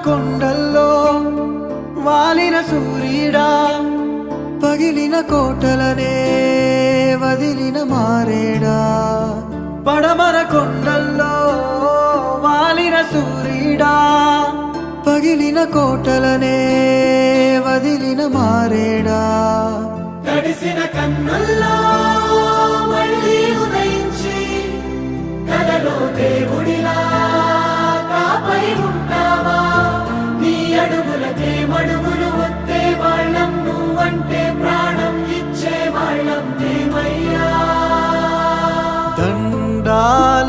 కొండల్లో వాలిన సూర్యుడా, పగిలిన కోటలనే వదిలిన మారేడా. పడమర కొండల్లో వాలిన సూర్యుడా, పగిలిన కోటలనే వదిలిన మారేడా. తడిసిన కన్నుల్లో మళ్ళీ ఉదయించి కలలో దేవుడిలా కాపై ఉంటావా. నీ అడుగులకే మడుగులు వత్తే వాళ్ళం, నువ్వంటే ప్రాణం ఇచ్చే వాళ్ళం మేమయ్యా. దండాలయ్యా